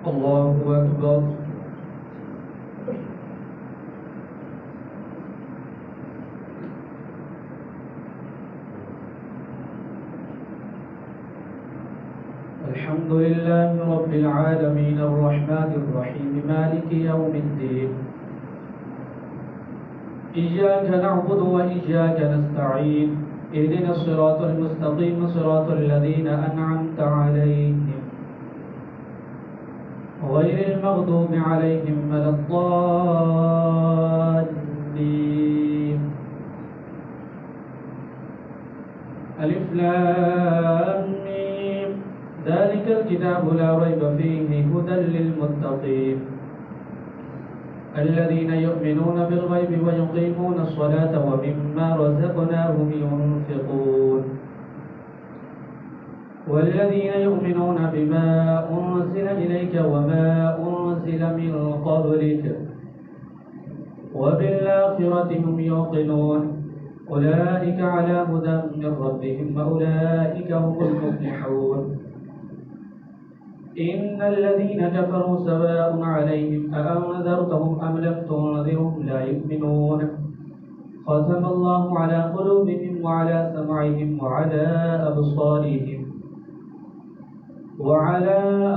الله أكبر. الحمد لله رب العالمين الرحمن الرحيم مالك يوم الدين. إياك نعبد وإياك نستعين. اهدنا الصراط المستقيم صراط الذين أنعمت عليهم غير المغضوب عليهم ولا الضالين. ألف لام ميم. ذلك الكتاب لا ريب فيه هدى للمتقين الذين يؤمنون بالغيب ويقيمون الصلاة ومما رزقناهم ينفقون والذين يؤمنون بما أنزل إليك وما أنزل من قبلك وبالآخرة هم يوقنون أولئك على هدى من ربهم وأولئك هم المفلحون. إن الذين كفروا سواء عليهم أأنذرتهم أم لم تنذرهم لا يؤمنون. ختم الله على قلوبهم وعلى سمعهم وعلى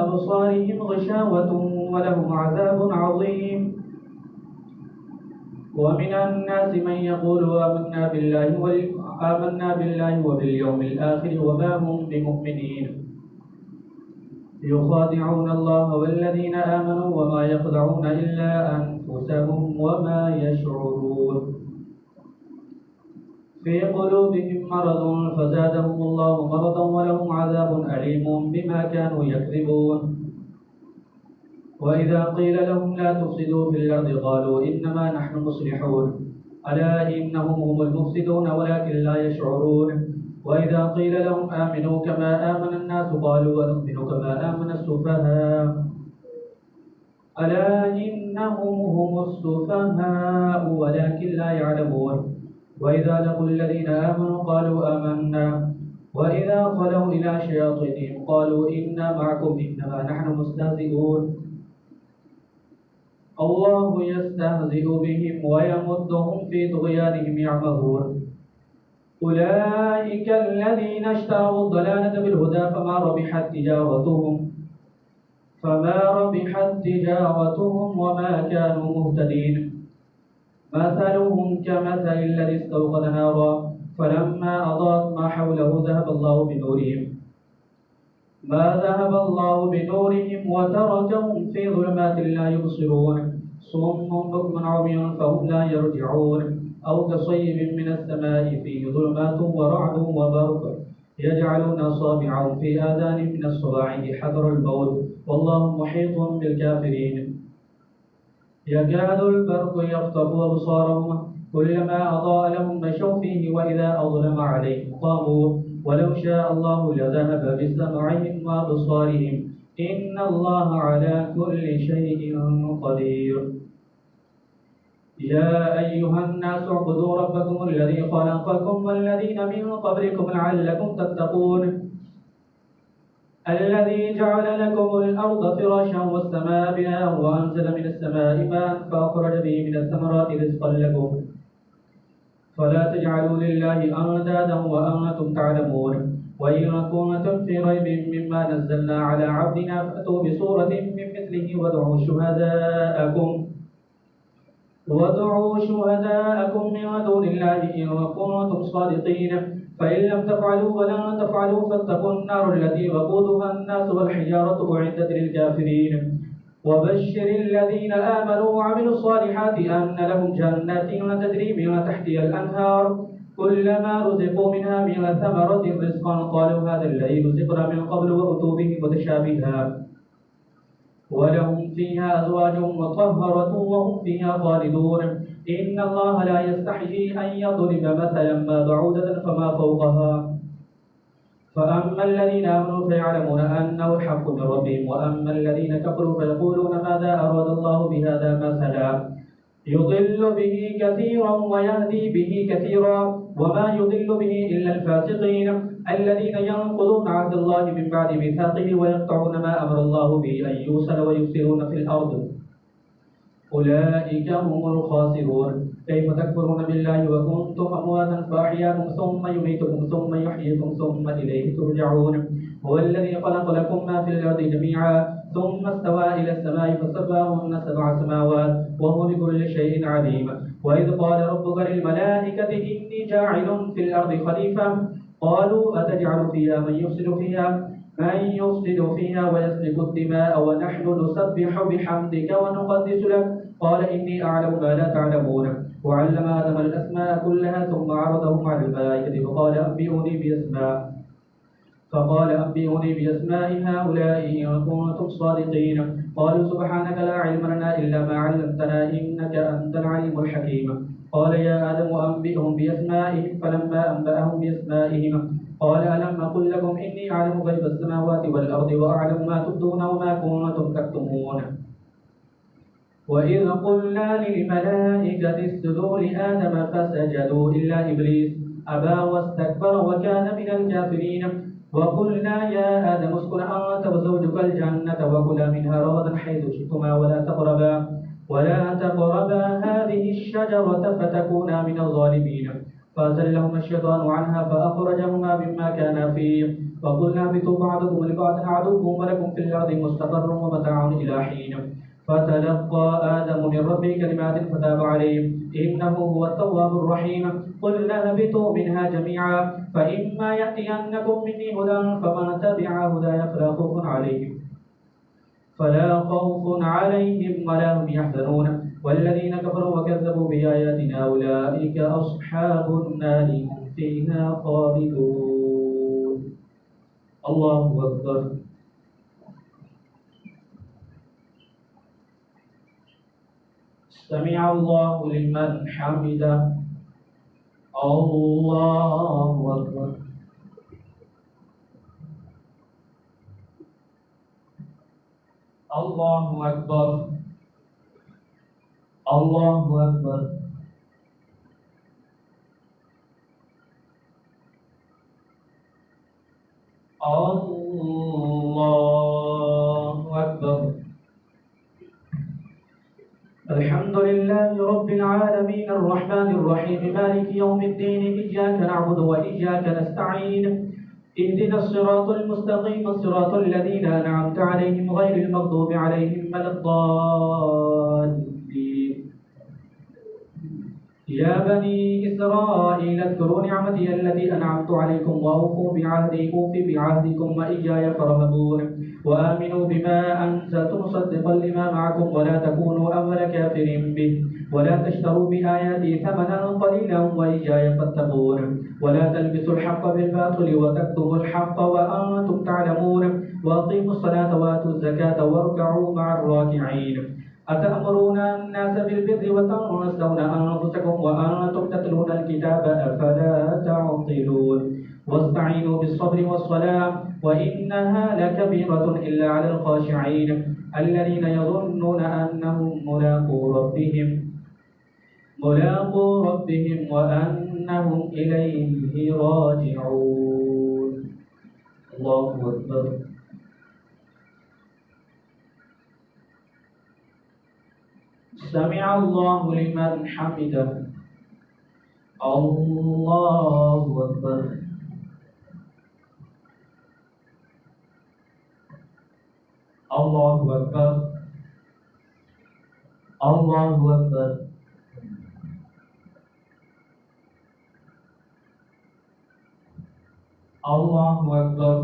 أبصارهم غشاوة ولهم عذاب عظيم. ومن الناس من يقول آمنا بالله وباليوم الآخر وما هم بمؤمنين. يخادعون الله والذين آمنوا وما يخدعون إلا أنفسهم وما يشعرون. في قلوبهم مرض فزادهم الله مرضا ولهم عذاب أليم بما كانوا يكذبون. وإذا قيل لهم لا تفسدوا في الأرض قالوا إنما نحن مصلحون ألا إنهم هم المفسدون ولكن لا يشعرون. وإذا قيل لهم آمنوا كما آمن الناس قالوا ونؤمن كما آمن السفهاء ألا إنهم هم السفهاء ولكن لا يعلمون. وإذا لقوا الذين آمنوا قالوا آمنا وإذا خلوا إلى شياطينهم قالوا إنا معكم إنما نحن مستهزئون. الله يستهزئ بهم ويمدهم في طغيانهم يعمهون. أولئك الذين اشتروا الضلالة بالهدى فما ربحت تجارتهم وما كانوا مهتدين. مثلهم كمثل الذي استوقد نارا فلما أضاءت ما حوله ذهب الله بنورهم وتركهم في ظلمات لا يبصرون. صم بكم عمي فهم لا يرجعون. أو كصيب من السماء فيه ظلمات ورعد وبرق يجعلون أصابعهم في آذانهم من الصواعق حذر الموت والله محيط بالكافرين. يكاد البرق يخطف أبصارهم كلما أضاء لهم مشوا فيه وإذا أظلم عليهم قاموا ولو شاء الله لذهب بسمعهم وأبصارهم إن الله على كل شيء قدير. يا أيها الناس اعبدوا ربكم الذي خلقكم والذين من قبلكم لعلكم تتقون. الذي جعل لكم الأرض فراشا والسماء بناء وأنزل من السماء ماء فأخرج به من الثمرات رزقا لكم فلا تجعلوا لله أندادا وأنتم تعلمون. وإن كنتم في ريب مما نزلنا على عبدنا فأتوا بسورة من مثله وادعوا شهداءكم من دون الله إن كنتم صادقين. فإن لم تفعلوا ولن تفعلوا فاتقوا النار التي وقودها الناس والحجارة أعدت للكافرين. وبشر الذين آمنوا وعملوا الصالحات أن لهم جنات تجري من تحتها الأنهار كلما رزقوا منها من ثمرة رزقا قالوا هذا الذي رزقنا من قبل وأتوا به متشابها ولهم فيها أزواج مطهرة وهم فيها خالدون. إن الله لا يستحيي أن يضرب مثلا ما بعودة فما فوقها فأما الذين آمنوا فيعلمون أنه الحق من ربهم وأما الذين كفروا فيقولون ماذا أراد الله بهذا مثلا يضل به كثيرا ويهدي به كثيرا وما يضل به إلا الفاسقين. الذين ينقضون عهد الله من بعد ميثاقه ويقطعون ما أمر الله به أن يوصل ويفسدون في الأرض أولئك هم الخاسرون. كيف تكفرون بالله وكنتم أمواتا فأحياكم ثم يميتكم ثم يحييكم ثم إليه ترجعون. هو الذي خلق لكم ما في الأرض جميعا ثم استوى إلى السماء فسواهن 7 سماوات وهو بكل شيء عليم. وإذ قال ربك للملائكة إني جاعل في الأرض خليفة قالوا أتجعل فيها من يفسد فيها ويسفك الدماء ونحن نسبح بحمدك ونقدس لك قال إني أعلم ما لا تعلمون. وعلم آدم الأسماء كلها ثم عرضهم على الملائكة فقال أنبئوني بأسماء هؤلاء إن كنتم صادقين. قالوا سبحانك لا علم لنا إلا ما علمتنا إنك أنت العليم الحكيم. قال يا آدم أنبئهم بأسمائهم فلما أنبأهم بأسمائهم قال ألم أقل لكم إني أعلم غيب السماوات والأرض وأعلم ما تبدون وما كنتم تكتمون. وإذ قلنا للملائكة اسجدوا لآدم فسجدوا إلا إبليس أبى واستكبر وكان من الكافرين. وقلنا يا آدم اسكن أنت وزوجك الجنة وكلا منها رغدا حيث شئتما ولا تقربا هذه الشجرة فتكونا من الظالمين. فأزلهما الشيطان عنها فأخرجهما مما كانا فيه. وقلنا اهبطوا بعضكم لبعض عدو ولكم في الأرض مستقر ومتاع إلى حين. فتلقى آدم من ربه كلمات فتاب عليه إنه هو التواب الرحيم. قلنا اهبطوا منها جميعا فإما يأتينكم مني هدى فمن تبع هداي فلا خوف عليهم ولا هم يحزنون. والذين كفروا وكذبوا بآياتنا أولئك أصحاب النار هم فيها خالدون. الله أكبر. سمع الله لمن حمده. الله أكبر. الله أكبر. الله أكبر. الله أكبر. الحمد لله رب العالمين الرحمن الرحيم مالك يوم الدين إياك نعبد وإياك نستعين اهدنا الصراط المستقيم صراط الذين أنعمت عليهم غير المغضوب عليهم ولا الضالين. يا بني إسرائيل اذكروا نعمتي التي أنعمت عليكم وأوفوا بعهدي أوف بعهدكم وإياي فارهبون. وآمنوا بما أنزلت مصدقا لما معكم ولا تكونوا أول كافر به ولا تشتروا بآياتي ثمنا قليلا وإياي فاتقون. ولا تلبسوا الحق بالباطل وتكتموا الحق وأنتم تعلمون. وأقيموا الصلاة وآتوا الزكاة واركعوا مع الراكعين. أتأمرون الناس بالبر وتنسون أنفسكم وأنتم تتلون الكتاب أفلا تعقلون. واستعينوا بالصبر والصلاة وإنها لكبيرة إلا على الخاشعين الذين يظنون أنهم ملاقو ربهم وأنهم إليه راجعون. الله أكبر. سمع الله لمن حمده. الله أكبر. الله أكبر. الله أكبر. الله أكبر.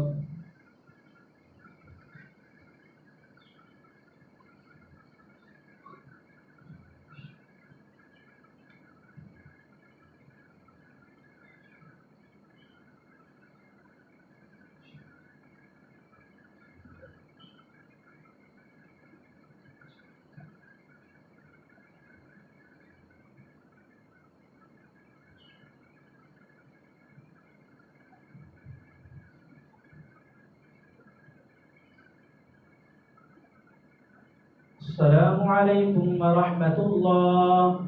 السلام عليكم ورحمة الله.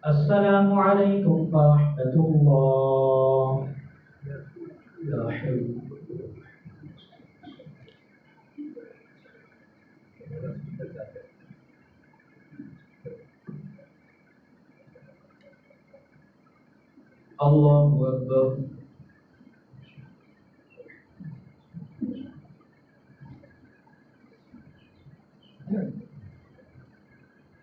السلام عليكم ورحمة الله. لا حول. الله أكبر.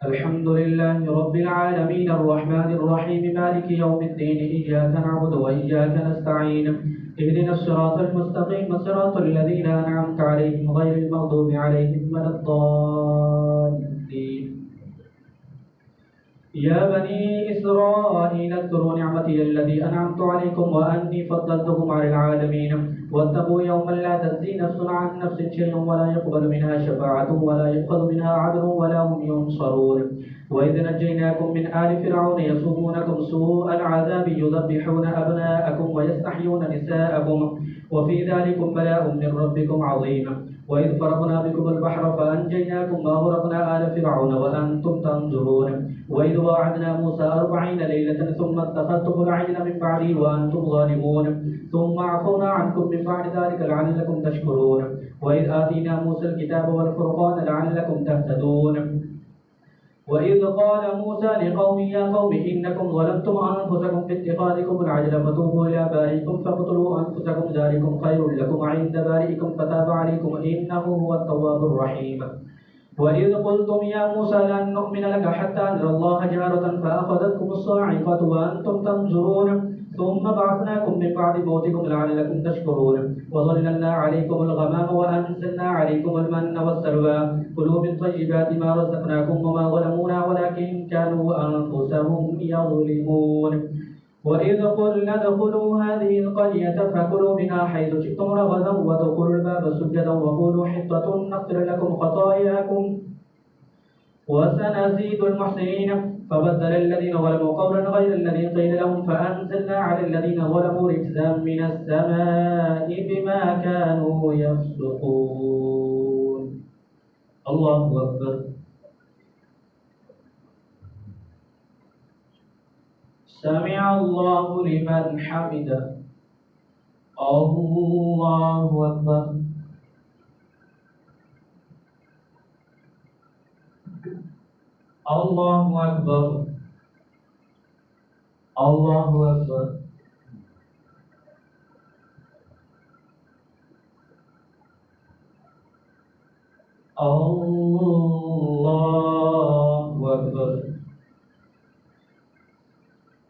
الحمد لله رب العالمين الرحمن الرحيم مالك يوم الدين إياك نعبد وإياك نستعين اهدنا الصراط المستقيم صراط الذين أنعمت عليهم غير المغضوب عليهم ولا الضالين. يا بني إسرائيل اذكروا نعمتي التي أنعمت عليكم وأني فضلتكم على العالمين واتقوا يوما لا تجزي نفس عن نفس شيئا ولا يقبل منها شفاعة ولا يؤخذ منها عدل ولا هم ينصرون. وإذ نجيناكم من آل فرعون يسومونكم سوء العذاب يذبحون أبناءكم ويستحيون نساءكم وفي ذلكم بلاء من ربكم عظيم. وإذ فرقنا بكم البحر فأنجيناكم وأغرقنا آل فرعون وأنتم تنظرون. وإذ واعدنا موسى 40 ليلة ثم اتخذتم العجل من بعده وأنتم ظالمون ثم عفونا عنكم من بعد ذلك لعلكم تشكرون. وإذ آتينا موسى الكتاب والفرقان لعلكم تهتدون. وإذ قال موسى لقومه يا قوم إنكم ظلمتم أنفسكم باتخاذكم العجل فتوبوا إلى بارئكم فاقتلوا أنفسكم ذلكم خير لكم عند بارئكم فتاب عليكم إنه هو التواب الرحيم. وإذ قلتم يا موسى لن نؤمن لك حتى نرى الله جهرة فأخذتكم الصاعقة وأنتم تنظرون ثم بعثناكم من بعد موتكم لعلكم تشكرون. وظللنا عليكم الغمام وأنزلنا عليكم المن والسلوى كلوا من طيبات ما رزقناكم وما ظلمونا ولكن كانوا أنفسهم يظلمون. وإذ قلنا ادخلوا هذه القرية فكلوا منها حيث شئتم رغدا وادخلوا الباب سجدا وقولوا حطة نغفر لكم خطاياكم وسنزيد المحسنين. فبدل الذين ظلموا قولا غير الذي قيل لهم فأنزلنا على الذين ظلموا رجزا من السماء بما كانوا يفسقون. الله أكبر. سمع الله لمن حمده. الله أكبر. الله أكبر. الله أكبر. الله أكبر.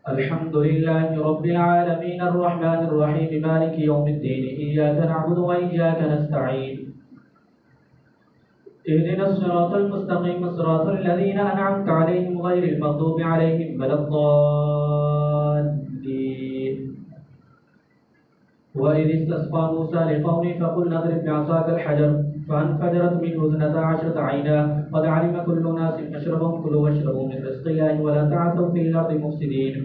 الحمد لله رب العالمين الرحمن الرحيم مالك يوم الدين إياك نعبد وإياك نستعين اهدنا الصراط المستقيم صراط الذين أنعمت عليهم غير المغضوب عليهم ولا الضالين. وإذ استسقى موسى لقومه فقلنا اضرب بعصاك الحجر فانفجرت منه 12 عينا قد علم كل ناس مشربهم كلوا واشربوا من رزق الله ولا تعثوا في الأرض مفسدين.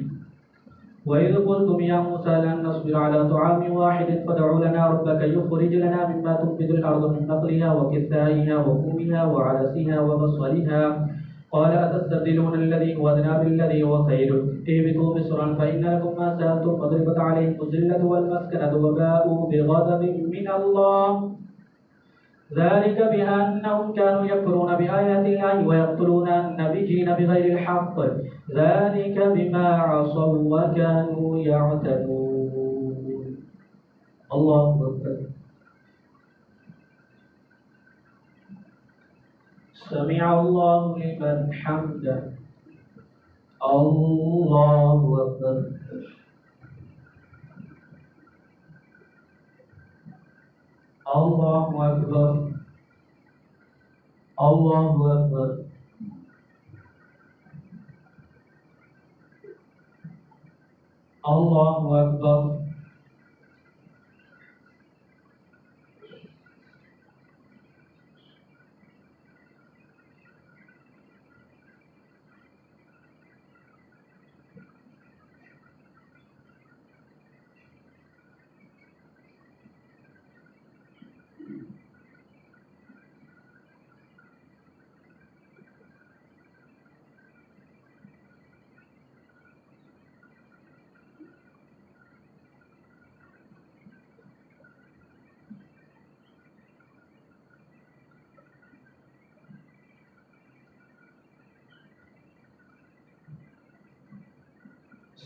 وإذ قلتم يا موسى لن نصبر على طعام واحد فادع لنا ربك يخرج لنا مما تنبت الأرض من نقلها وكثائها وفومها وعدسها وبصلها قال أتستبدلون الذي هو أدنى بالذي هو خير اهبطوا مصرا فإن لكم ما سألتم فضربت عليهم الذلة والمسكنة وباءوا بغضب من الله ذلك بأنهم كانوا يكفرون بآيات الله ويقتلون النبيين بغير الحق ذلك بما عصوا وكانوا يعتدون. الله أكبر. سمع الله لمن حمده. الله أكبر. الله أكبر. الله أكبر. الله أكبر.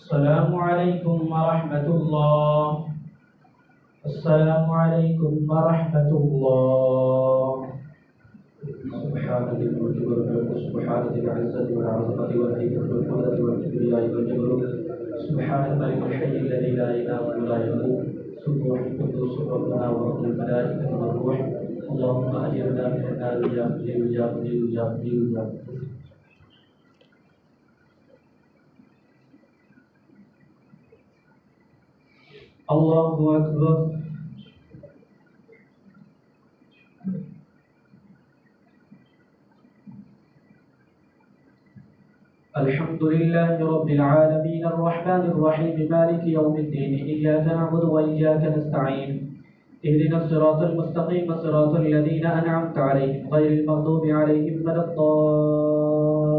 السلام عليكم ورحمة الله. السلام عليكم ورحمة الله. سبحان ذي الملك والملك، سبحان ذي العزة والعظمة والهيبة والقدرة والكبرياء والجبروت، سبحان الملك الحي الذي لا إله ولا يموت، سبوح القدوس ربنا ورب الملائكة والروح. اللهم أجرنا من النار يا مجيب يا مجيب يا مجيب يا مجيب. الله أكبر. الحمد لله رب العالمين الرحمن الرحيم مالك يوم الدين، إياك نعبد وإياك نستعين، اهدنا الصراط المستقيم صراط الذين أنعمت عليهم غير المغضوب عليهم ولا الضالين.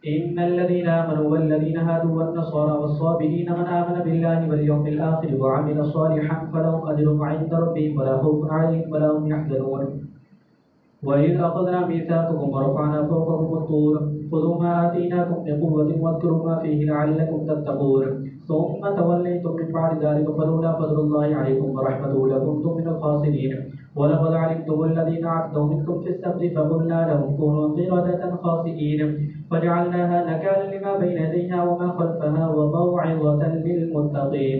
إن الذين آمنوا والذين هادوا والنصارى والصابئين من آمن بالله واليوم الآخر وعمل صالحا فلهم أجر عند ربهم ولا خوف عليهم ولا هم يحزنون. وإذ أخذنا ميثاقكم ورفعنا فوقكم الطور خذوا ما آتيناكم بقوة واذكروا ما فيه لعلكم تتقون، ثم توليتم من بعد ذلك فلولا فضل الله عليكم ورحمته لكنتم من الخاسرين. ولقد علمتم الذين اعتدوا منكم في السبت فقلنا لهم كونوا قردة خاسئين فجعلناها نكالا لما بين يديها وما خلفها وموعظة للمتقين.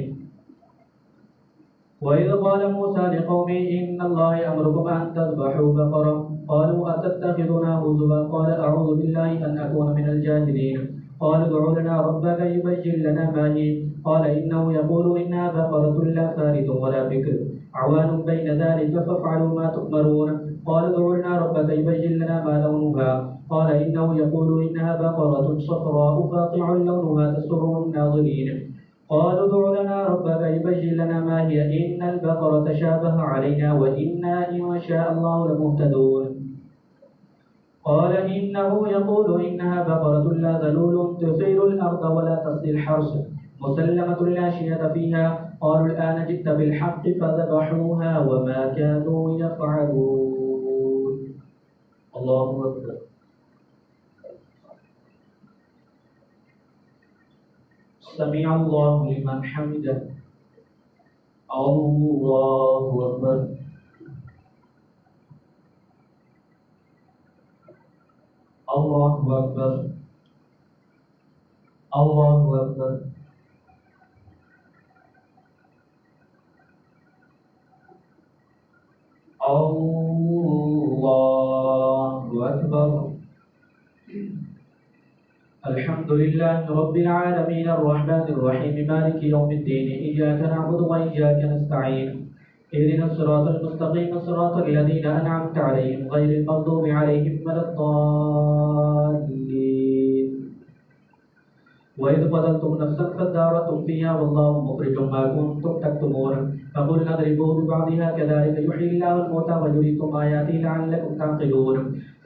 وإذ قال موسى لقومه إن الله يأمركم أن تذبحوا بقرة قالوا أتتخذنا هزوا قال أعوذ بالله أن أكون من الجاهلين. قال ادع لنا ربك يبين لنا ما هي قال إنه يقول إنها بقرة لا فارض ولا بكر عوان بين ذلك فافعلوا ما تؤمرون. قال ادع لنا ربك يبين لنا ما لونها قال إنه يقول إنها بقرة صفراء فاقع لونها تسر الناظرين. قالوا ادع لنا ربك يبين لنا ما هي إن البقرة تشابه علينا وإنا إن شاء الله لمهتدون. قال إنه يقول إنها بقرة لا ذلول تثير الأرض ولا تسقي الحرث مسلمة لا شية فيها. قالوا الآن جئت بالحق فذبحوها وما كانوا يفعلون. الله أكبر. سمع الله لمن حمده. الله أكبر. الله أكبر. الله أكبر. الله أكبر. الحمد لله رب العالمين الرحمن الرحيم مالك يوم الدين، إياك نعبد وإياك نستعين، اهدنا الصراط المستقيم صراط الذين أنعمت عليهم غير المغضوب عليهم ولا الضالين. وإذ قتلتم نفسا فادارأتم فيها والله مخرج ما كنتم تكتمون. فقلنا اضربوه ببعضها كذلك يحيي الله الموتى ويريكم آياته لعلكم تعقلون.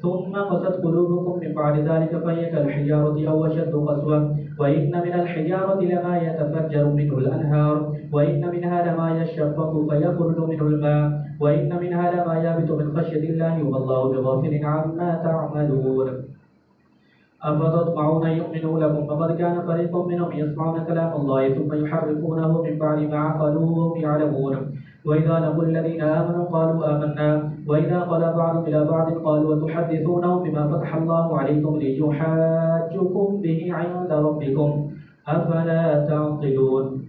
ثم قست قلوبكم من بعد ذلك فهي كالحجارة أو أشد قسوة. وإن من الحجارة لما يتفجر منه الأنهار وإن منها لما يشقق فيخرج منه الماء وإن منها لما يهبط من خشية الله والله بغافل عما تعملون. أفتطمعون أن يؤمنوا لكم وقد كان فريق منهم يسمعون كلام الله ثم يحرفونه من بعد ما عقلوه وهم يعلمون. وإذا لقوا الذين آمنوا قالوا آمنا وإذا خلا بعضهم إلى بعض قالوا وتحدثونهم بما فتح الله عليكم ليحاجوكم به عند ربكم أفلا تعقلون.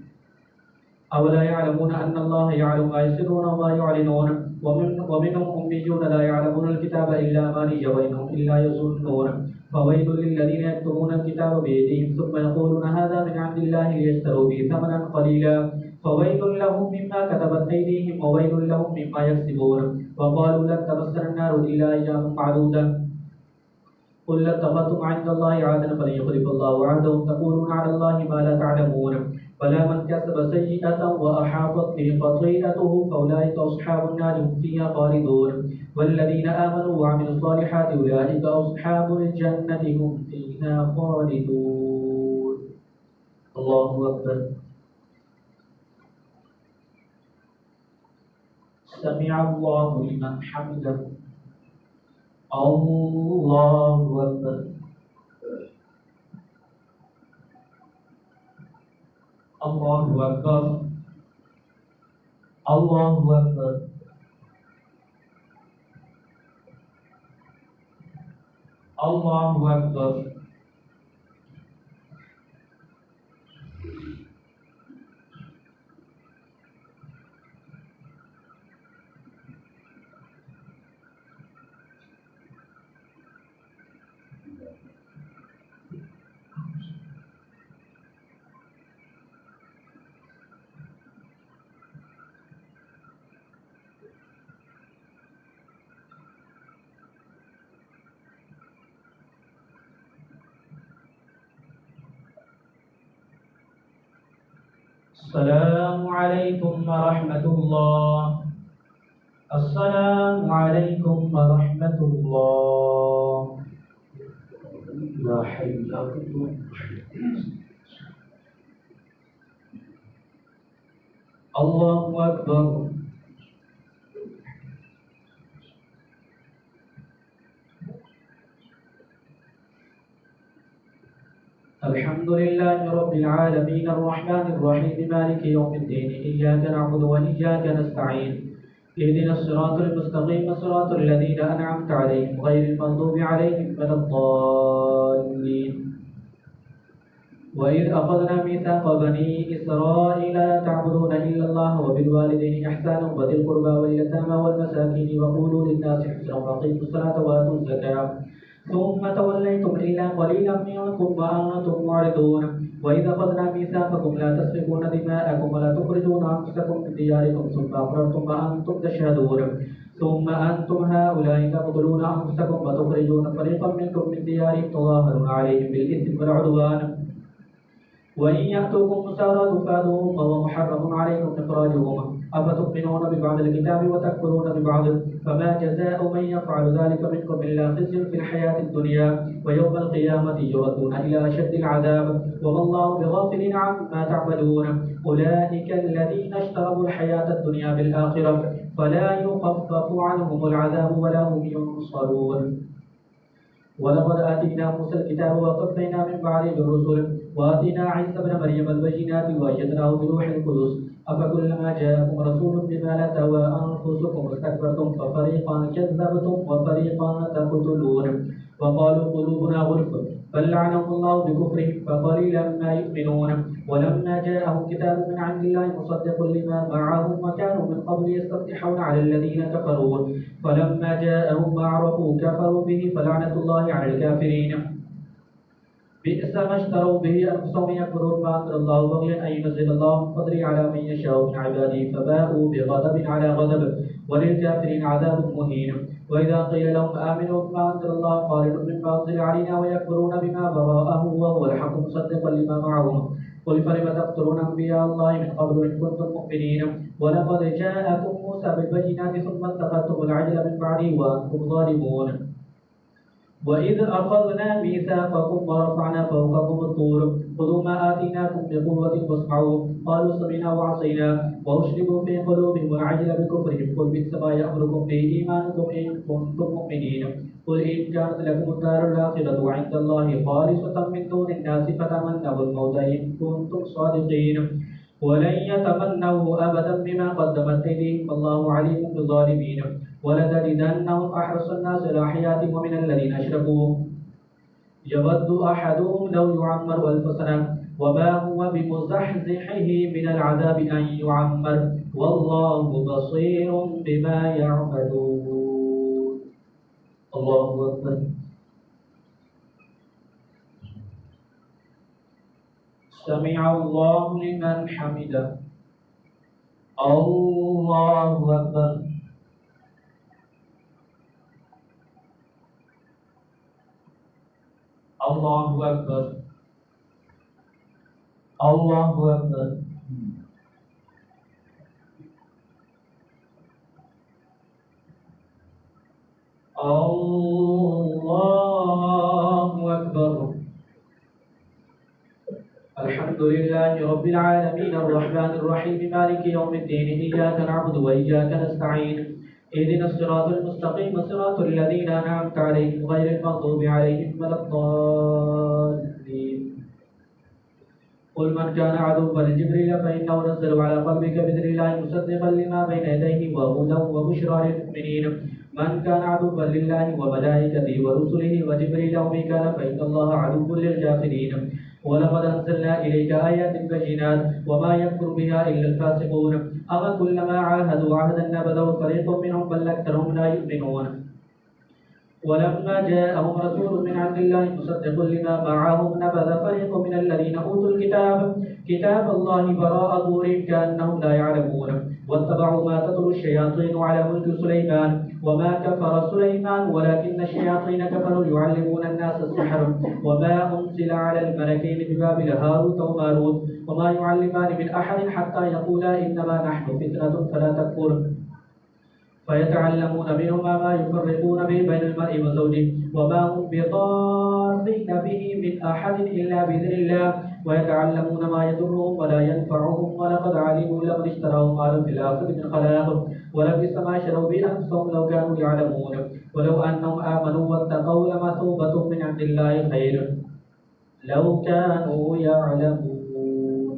أولا يعلمون أن الله يعلم ما يسرون وما يعلنون. ومنهم أميون لا يعلمون الكتاب إلا أماني وإنهم إلا يظنون. فويل للذين يكتبون الكتاب بيديهم ثم يقولون هذا من عند الله ليشتروا به ثمنا قليلا فويل لهم مما كتبت أيديهم وويل لهم مما يكسبون. وقالوا لن تمسنا النار إلا أياما معدودة قل لاتخذتم عند الله عهدا فلن يخلف الله عهده تقولون على الله ما لا تعلمون. فلا من كسب سيئة وأحاطت به خطيئته فأولئك أصحاب النار هم فيها خالدون. والذين آمنوا وعملوا الصالحات أولئك أصحاب الجنة هم فيها خالدون. الله أكبر. سمع الله لمن حمده. الله أكبر. الله أكبر الله أكبر الله أكبر. السلام عليكم ورحمة الله. السلام عليكم ورحمة الله. لا حول ولا قوة. الله أكبر. الحمد لله رب العالمين الرحمن الرحيم مالك يوم الدين إياك نعبد وإياك نستعين اهدنا الصراط المستقيم صراط الذين أنعمت عليهم غير المغضوب عليهم ولا الضالين. وإذ أخذنا ميثاق بني إسرائيل لا تعبدون إلا الله وبالوالدين إحسانا وذي القربى واليتامى والمساكين وقولوا للناس حسنا وأقيموا الصلاة وآتوا الزكاة ثم توليتم إلا قليلا منكم وأنتم معرضون. وإذا أخذنا ميثاقكم لا تسفكون دماءكم ولا تخرجون أنفسكم من دياركم ثم أقررتم وأنتم تشهدون ثم أنتم هؤلاء تقتلون أنفسكم وتخرجون فريقا منكم من ديارهم تظاهرون عليهم بالإثم والعدوان وإن يأتوكم مسارى تفادوهم وهو محرم عليكم إخراجهم أفتؤمنون ببعض الكتاب وتكفرون ببعض فما جزاء من يفعل ذلك منكم إلا خزي في الحياة الدنيا ويوم القيامة يردون إلى أشد العذاب وما الله بغافل عما تعملون. أولئك الذين اشتروا الحياة الدنيا بالآخرة فلا يخفف عنهم العذاب ولا هم ينصرون. ولقد آتينا موسى الكتاب وقفينا من بعده بالرسل وآتينا عيسى ابن مريم البينات وأيدناه بروح القدس أفكلما جاءكم رسول بما لا تهوى أنفسكم استكبرتم ففريقا كذبتم وفريقا تقتلون. وقالوا قلوبنا غلف بل لعنهم الله بكفرهم فقليلا ما يؤمنون. ولما جاءهم كتاب من عند الله مصدق لما معهم وكانوا من قبل يستفتحون على الذين كفروا فلما جاءهم ما عرفوا كفروا به فلعنة الله على الكافرين. بئس ما اشتروا به أنفسهم يكفرون ما أنزل الله بغيا أن ينزل الله من فضله على من يشاء من عباده فباءوا بغضب على غضب وللكافرين عذاب مهين. وإذا قيل لهم آمنوا بما أنزل الله قالوا مما أنزل علينا ويكفرون بما براءه وهو الحق مصدقا لما معهم قل فلم تقتلون أنبياء الله من قبل إن كنتم مؤمنين. ولقد جاءكم موسى بالبينات ثم اتخذتم العجل من بعده وأنتم ظالمون. وإذ أخذنا ميثاقكم ورفعنا فوقكم الطور خذوا ما آتيناكم بقوة واسمعوا قالوا سمعنا وعصينا وأشربوا في قلوبهم العجل بكفرهم قل بئس ما يأمركم به إيمانكم إن كنتم مؤمنين. قل إن كانت لكم الدار الآخرة عند الله خالصة من دون الناس فتمنوا الموت إن كنتم صادقين ولن يتمنوه أبدا بما قدمت أيديهم والله عليم بالظالمين. ولتجدنهم أحرص الناس على حياة ومن الذين أشركوا يود أحدهم لو يعمر 1000 سنة وما هو بمزحزحه من العذاب أن يعمر والله بصير بما يعملون. الله أكبر. سمع الله لمن حمده. الله أكبر. الله أكبر. الله أكبر. الله أكبر. الحمد لله رب العالمين الرحمن الرحيم مالك يوم الدين إياك نعبد وإياك نستعين اهدنا الصراط المستقيم صراط الذين أنعمت عليهم غير المغضوب عليهم ولا الضالين. قل من كان عدوا لجبريل فإنه نزل على قلبك بإذن الله مصدقا لما بين يديه وهدى وبشرى للمؤمنين. من كان عدوا لله وملائكته ورسله وجبريل وميكال فإن الله عدو للكافرين. ولقد أنزلنا إليك آيات بينات وما يكفر بها إلا الفاسقون. أما كلما عاهدوا عهدا نبذه فريق منهم بل أكثرهم لا يؤمنون. ولما جاءهم رسول من عند الله مصدق لما معهم نبذ فريق من الذين أوتوا الكتاب كتاب الله وراء ظهورهم كأنهم لا يعلمون. واتبعوا ما تتلو الشياطين على ملك سليمان وما كفر سليمان ولكن الشياطين كفروا يعلمون الناس السحر وما أنزل على الملكين ببابل هاروت وماروت وما يعلمان من أحد حتى يقولا إنما نحن فتنة فلا تكفر. فيتعلمون منهما ما يفرقون به بين المرء وزوجه وما هم بضارين به من أحد إلا بإذن الله ويتعلمون ما يضرهم ولا ينفعهم ولقد علموا لمن اشتراه ما له في الآخرة من خلاق ولبئس ما شروا به أنفسهم لو كانوا يعلمون. ولو أنهم آمنوا واتقوا لمثوبة من عند الله خير لو كانوا يعلمون.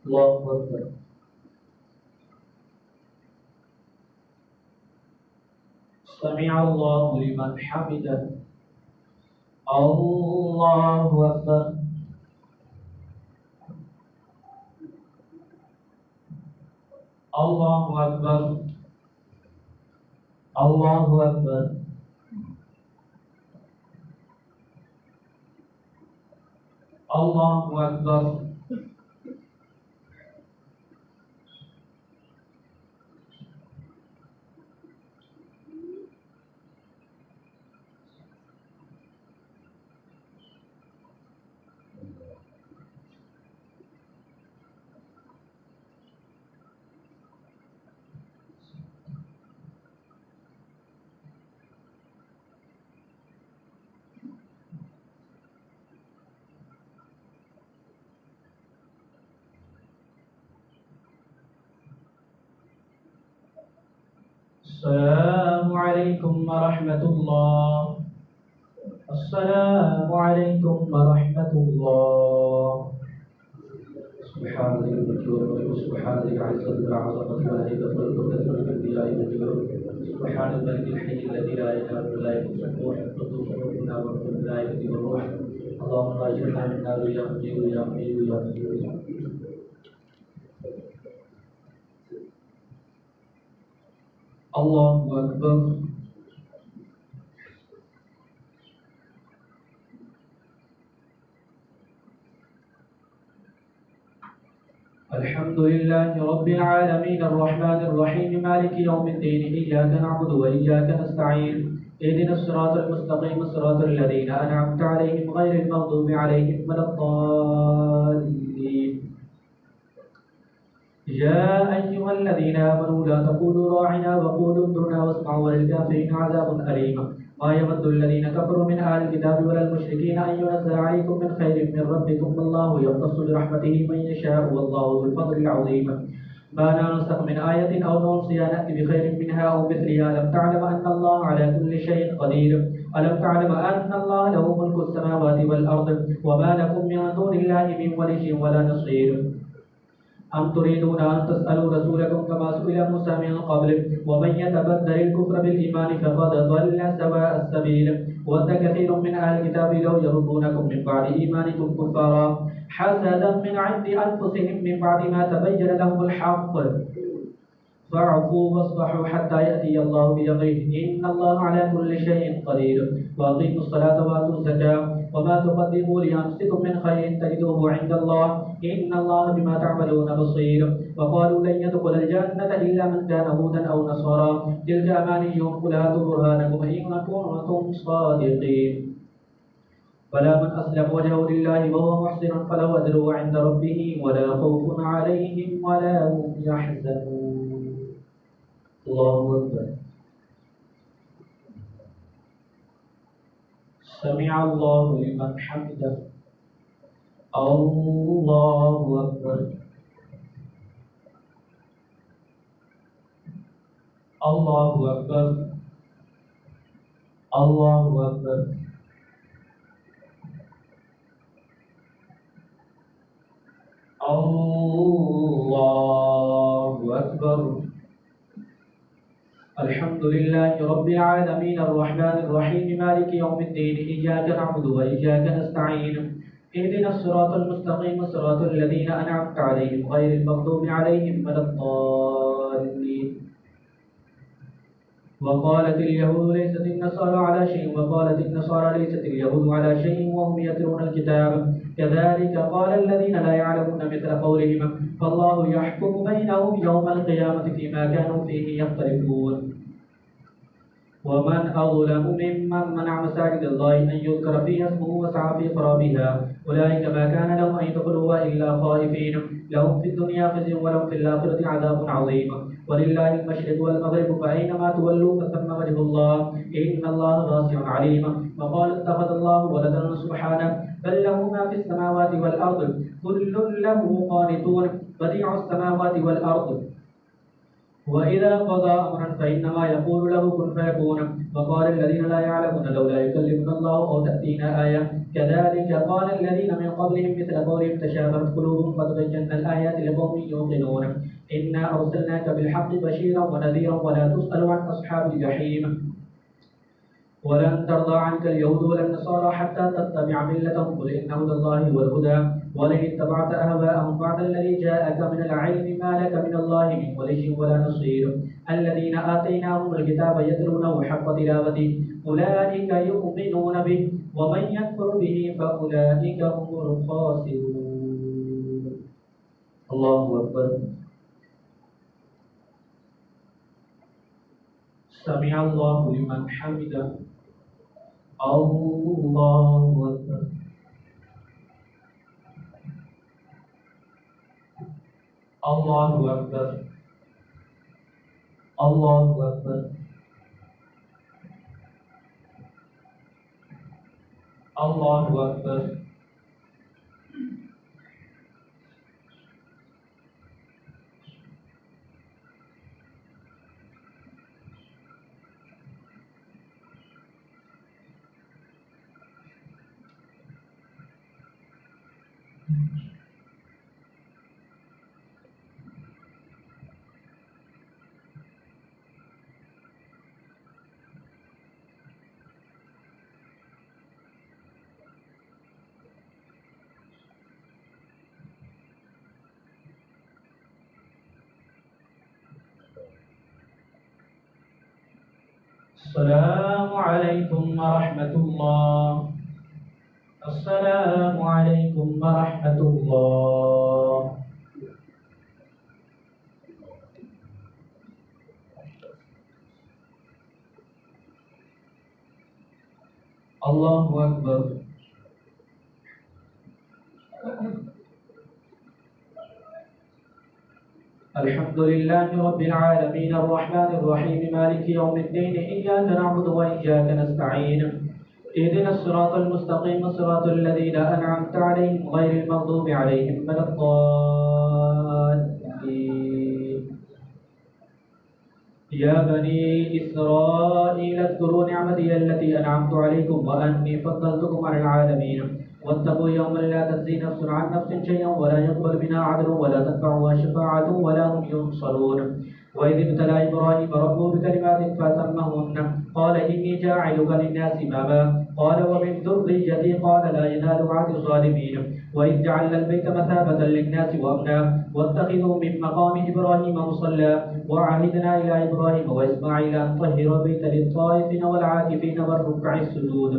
الله أكبر. سمع الله لمن حمده. الله أكبر. الله أكبر. الله أكبر. الله أكبر. السلام عليكم ورحمة الله. السلام عليكم ورحمة الله. سبحان الملك والملك سبحان العزة والعظمة والهيبة والقدرة والكبرياء والجبروت سبحان الملك الحي الذي لا إله إلا هو السبوح القدوس ربنا ورب الملائكة والروح. اللهم أجرنا من النار يا مجيب يا مجيب يا مجيب. الله أكبر. الحمد لله رب العالمين الرحمن الرحيم مالك يوم الدين إياك نعبد وإياك نستعين اهدنا الصراط المستقيم صراط الذين أنعمت عليهم غير المغضوب عليهم ولا الضالين. يا أيها الذين آمنوا لا تقولوا راعنا وقولوا انظرنا واسمعوا وللكافرين عذاب أليم. ما يود الذين كفروا من أهل الكتاب ولا المشركين أن ينزل عليكم من خير من ربكم والله يختص برحمته من يشاء والله ذو الفضل العظيم. ما ننسخ من آية أو ننسها نأتي بخير منها أو مثلها. ألم تعلم أن الله على كل شيء قدير. ألم تعلم أن الله له ملك السماوات والأرض وما لكم من دون الله من ولي ولا نصير. أم تريدون أن تسألوا رسولكم كما سئل موسى من قبل ومن يتبدل الكفر بالإيمان فقد ضل سواء السبيل. ود كثير من أهل الكتاب لو يردونكم من بعد إيمانكم كفارا حسدا من عند أنفسهم من بعد ما تبين لهم الحق فاعفوا واصفحوا حتى يأتي الله بأمره إن الله على كل شيء قدير. وأقيموا الصلاة وآتوا الزكاة وما تقدموا لأنفسكم من خير تجدوه عند الله إن الله بما تعملون بصير. وقالوا لن يدخل الجنة إلا من كان هودا أو نصارى تلك أمانيهم قل هاتوا برهانكم إن كنتم صادقين. فلا من أسلم وجهه لله وهو محسن فله أجره عند ربه ولا خوف عليهم ولا هم يحزنون. الله أكبر. سمع الله لمن حمده. الله أكبر. الله أكبر. الله أكبر. الله أكبر. الحمد لله رب العالمين الرحمن الرحيم مالك يوم الدين إياك نعبد وإياك نستعين اهدنا الصراط المستقيم صراط الذين أنعمت عليهم غير المغضوب عليهم ولا الضالين. وقالت اليهود ليست النصارى على شيء وقالت النصارى ليست اليهود على شيء وهم يتلون الكتاب كذلك قال الذين لا يعلمون مثل قولهم فالله يحكم بينهم يوم القيامة فيما كانوا فيه يختلفون. ومن أظلم ممن منع مساجد الله أن يذكر فيها اسمه وسعى في خرابها أولئك ما كان لهم أن يدخلوها إلا خائفين لهم في الدنيا خزي ولهم في الآخرة عذاب عظيم ولله المشرق والمغرب فأينما تولوا فثم وجه الله إن الله واسع عليم. وقال اتخذ الله ولدا سبحانه بل له ما في السماوات والأرض كل له قانتون بديع السماوات والأرض وإذا قضى أمرا فإنما يقول له كن فيكون. وقال الذين لا يعلمون لولا يكلمنا الله أو تأتينا آية كذلك قال الذين من قبلهم مثل قولهم تشابهت قلوبهم قد بينا الآيات لقوم يوقنون إنا أرسلناك بالحق بشيرا ونذيرا ولا تسأل عن أصحاب الجحيم. ولن ترضى عنك اليهود ولا النصارى حتى تتبع ملتهم قل إن هدى الله هو الهدى ولن اتبعت أهواءهم بعد الذي جاءك من العلم ما لك من الله من ولي ولا نصير. الذين آتيناهم الكتاب يتلونه حق تلاوته أولئك يؤمنون به ومن يكفر به فأولئك هم الخاسرون. الله أكبر. سمع الله لمن حمده. الله أكبر. الله أكبر. الله أكبر. الله أكبر. السلام عليكم ورحمة الله. السلام عليكم ورحمة الله. الله أكبر. الحمد لله رب العالمين الرحمن الرحيم مالك يوم الدين إياك نعبد وإياك نستعين اهدنا الصراط المستقيم صراط الذين أنعمت عليهم غير المغضوب عليهم ولا الضالين. يا بني إسرائيل اذكروا نعمتي التي أنعمت عليكم وأني فضلتكم على العالمين واتقوا يوما لا تجزي نفس عن نفس شيئا ولا يقبل منها عدل ولا تنفعها شفاعة ولا هم ينصرون. وإذ ابتلى إبراهيم ربه بكلمات فأتمهن قال إني جاعلك للناس إماما قال ومن ذريتي قال لا ينال عهد الظالمين. وإذ جعلنا البيت مثابة للناس وأمنا واتخذوا من مقام إبراهيم مصلى وعهدنا إلى إبراهيم وإسماعيل أن طهر البيت للطائفين والعاكفين والركع السجود.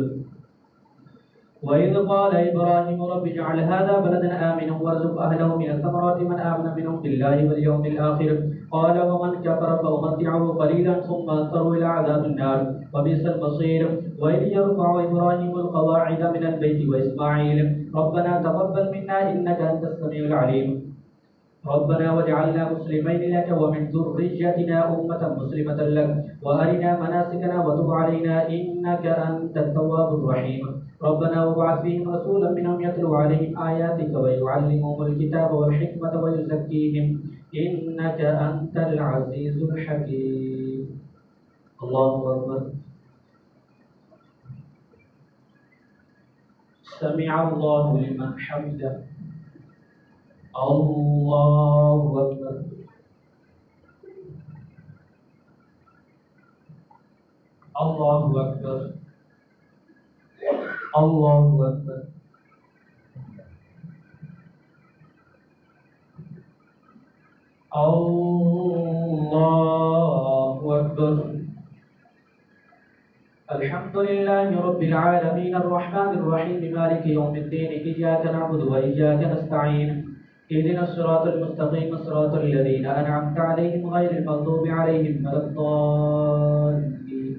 وإذ قال إبراهيم رب اجعل هذا بلدا آمنا وارزق أهله من الثمرات من آمن منهم بالله واليوم الآخر قال ومن كفر فأمتعه قليلا ثم أضطره إلى عذاب النار وبئس المصير. وإذ يرفع إبراهيم القواعد من البيت وإسماعيل ربنا تقبل منا إنك أنت السميع العليم ربنا واجعلنا مسلمين لك ومن ذريتنا أمة مسلمة لك وأرنا مناسكنا وتب علينا إنك أنت التواب الرحيم. ربنا وابعث فيهم رسولا منهم يتلو عليهم آياتك ويعلمهم الكتاب والحكمة ويزكيهم إنك أنت العزيز الحكيم. الله أكبر. سمع الله لمن حمده. الله أكبر الله أكبر الله أكبر الله أكبر. الحمد لله رب العالمين الرحمن الرحيم مالك يوم الدين إياك نعبد وإياك نستعين اهدنا الصراط المستقيم صراط الذين أنعمت عليهم غير المغضوب عليهم ولا الضالين.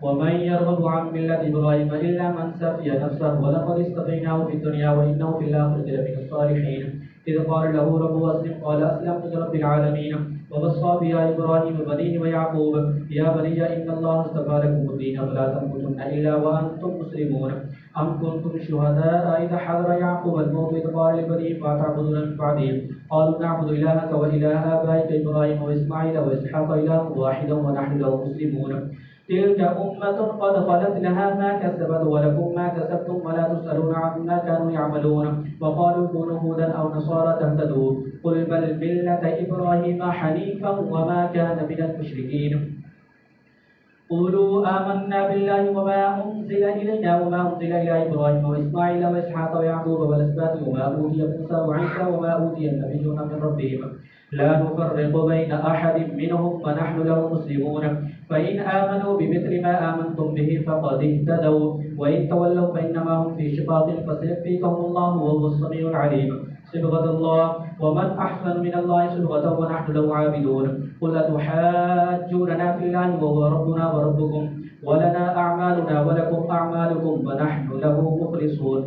ومن يرغب عن ملة إبراهيم إلا من سفي نفسه ولقد اصطفيناه في الدنيا وإنه في الآخرة لمن الصالحين. إذ قال له ربه أسلم قال أسلمت لرب العالمين ووصى بها إبراهيم بنيه ويعقوب يا بني إن الله اصطفى لكم الدين فلا تموتن إلا وأنتم مسلمون. أم كنتم شهداء إذ حضر يعقوب الموت إذ قال لبنيه ما تعبدون من بعدي قالوا نعبد إلهك وإله آبائك إبراهيم وإسماعيل وإسحاق إلها واحدا ونحن له مسلمون. تلك أمة قد خلت لها ما كسبت ولكم ما كسبتم ولا تسألون عما كانوا يعملون. وقالوا كونوا هودا أو نصارى تهتدوا قل بل ملة إبراهيم حنيفا وما كان من المشركين. قولوا آمنا بالله وما أنزل إلينا وما أنزل إلى إبراهيم وإسماعيل وإسحاق ويعقوب والأسباط وما أوتي موسى وعيسى وما أوتي النبيون من ربهم لا نفرق بين أحد منهم ونحن له مسلمون. فإن آمنوا بمثل ما آمنتم به فقد اهتدوا وإن تولوا فإنما هم في شقاق فسيكفيكهم الله وهو السميع العليم. صبغة الله ومن أحسن من الله صبغة ونحن له عابدون. قل أتحاجوننا في الله وهو ربنا وربكم ولنا أعمالنا ولكم أعمالكم ونحن له مخلصون.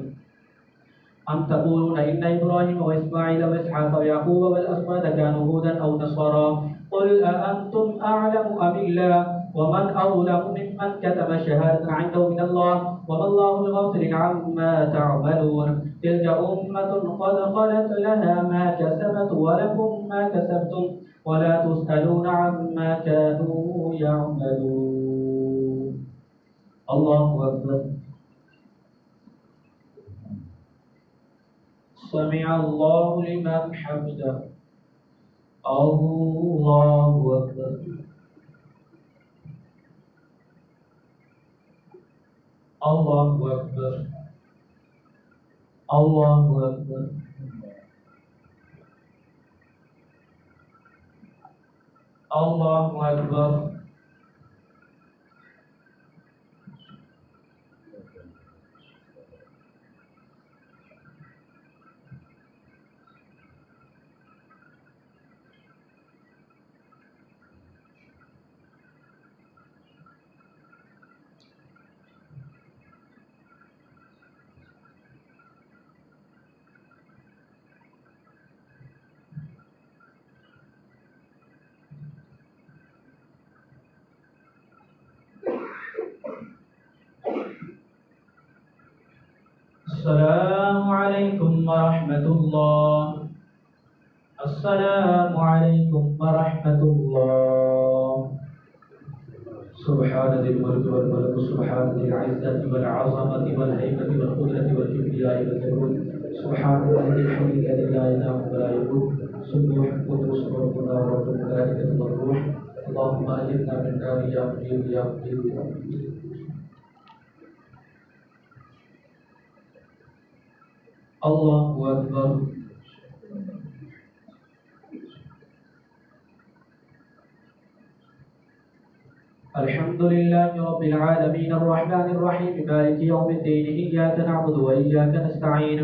أم تقولون إن إبراهيم وإسماعيل وإسحاق ويعقوب والأسباط كانوا هودا أو نصارى قل أأنتم أعلم أم الله ومن أظلم ممن كتم شهادة عنده من الله وما الله بغافل عما تعملون. تلك أمة قد خلت لها ما كسبت ولكم ما كسبتم ولا تسألون عما كانوا يعملون. الله أكبر. سمع الله لمن حمده. الله أكبر. الله أكبر. الله أكبر. الله أكبر. السلام عليكم ورحمة الله. السلام عليكم ورحمة الله. سبحان ذي الملك والملك سبحان ذي العزة والعظمة والهيبة والقدرة والكبرياء والجبروت سبحان الذي الحي الذي لا ينام ولا يموت سبوح قدوس ربنا ورب الملائكة والروح. اللهم أجرنا من النار يا مجيب يا مجيب يا مجيب. الله أكبر. الحمد لله رب العالمين الرحمن الرحيم مالك يوم الدين إياك نعبد وإياك نستعين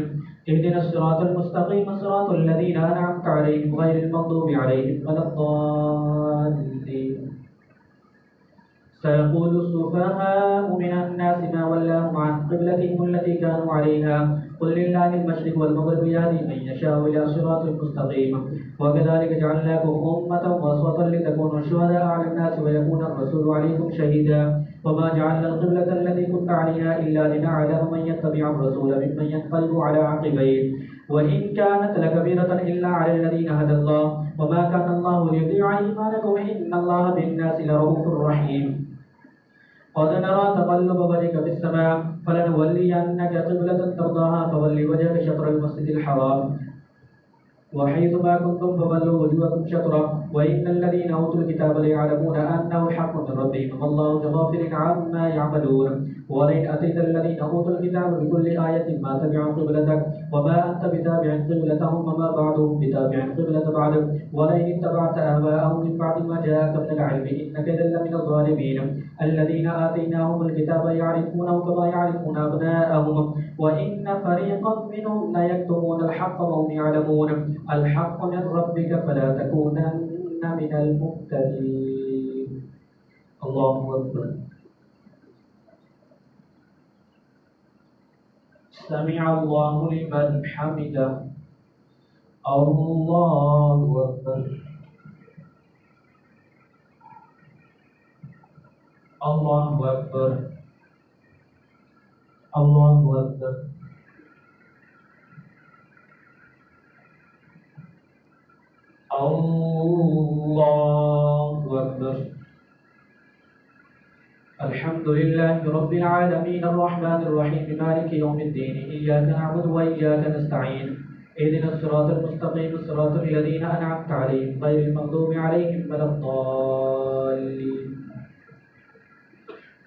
اهدنا الصراط المستقيم صراط الذين أنعمت عليهم غير المغضوب عليهم ولا الضالين. سيقول السفهاء من الناس ما ولاهم عن قبلتهم التي كانوا عليها قل لله المشرق والمغرب يهدي من يشاء إلى صراط مستقيم. وكذلك جعلناكم أمة وسطا لتكونوا شهداء على الناس ويكون الرسول عليكم شهيدا. وما جعلنا القبلة التي كنت عليها إلا لنعلم من يتبع الرسول ممن ينقلب على عقبيه وإن كانت لكبيرة إلا على الذين هدى الله وما كان الله ليضيع إيمانكم إن الله بالناس لرؤوف رحيم. قد نرى تقلب وجهك في السماء فلنولينك قبلة ترضاها فول وجهك شطر المسجد الحرام وحيث ما كنتم فولوا وجوهكم شطرا وإن الذين أوتوا الكتاب ليعلمون أنه الحق من ربهم والله بغافل عما يعملون ولئن أتيت الذين أوتوا الكتاب بكل آية ما تبعوا قبلتك وما أنت بتابع قبلتهم وما بعضهم بتابع قبلة بعض ولئن اتبعت أهواءهم من بعد ما جاءك من العلم إنك إذا لمن الظالمين الذين آتيناهم الكتاب يعرفونه كما يعرفون أبناءهم وإن فريقا منهم ليكتمون الحق وهم يعلمون الحق من ربك فلا تكونن من الممتدين. الله أكبر. سمع الله لمن حمده. الله أكبر. الله أكبر. الله أكبر. الله أكبر. الحمد لله رب العالمين الرحمن الرحيم مالك يوم الدين إياك نعبد وإياك نستعين اهدنا الصراط المستقيم صراط الذين أنعمت عليهم غير المغضوب عليهم ولا الضالين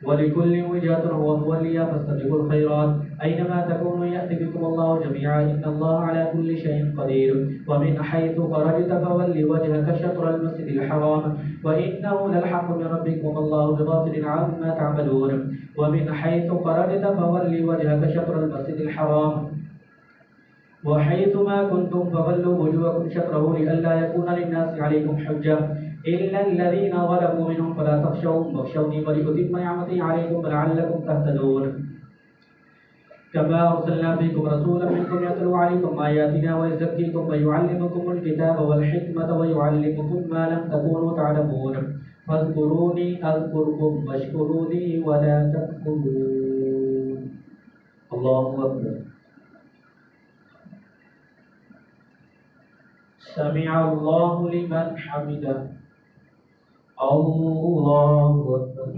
ولكل وجهة هو موليها فاستبقوا الخيرات أينما تكونوا يأتي بكم الله جميعا إن الله على كل شيء قدير ومن حيث خرجت فول وجهك شطر المسجد الحرام وإنه للحق من ربكم والله بغافل عما تعملون ومن حيث خرجت فول وجهك شطر المسجد الحرام وحيث ما كنتم فولوا وجوهكم شطره لئلا يكون للناس عليكم حجة إلا الذين ظلموا منهم فلا تخشوهم واخشوني ولأتم نعمتي عليكم ولعلكم تهتدون كما أرسلنا فيكم رسولا منكم يتلو عليكم آياتنا ويزكيكم ويعلمكم الكتاب والحكمة ويعلمكم ما لم تكونوا تعلمون فاذكروني أذكركم واشكروا لي ولا تكفرون. الله أكبر. سمع الله لمن حمده. الله أكبر.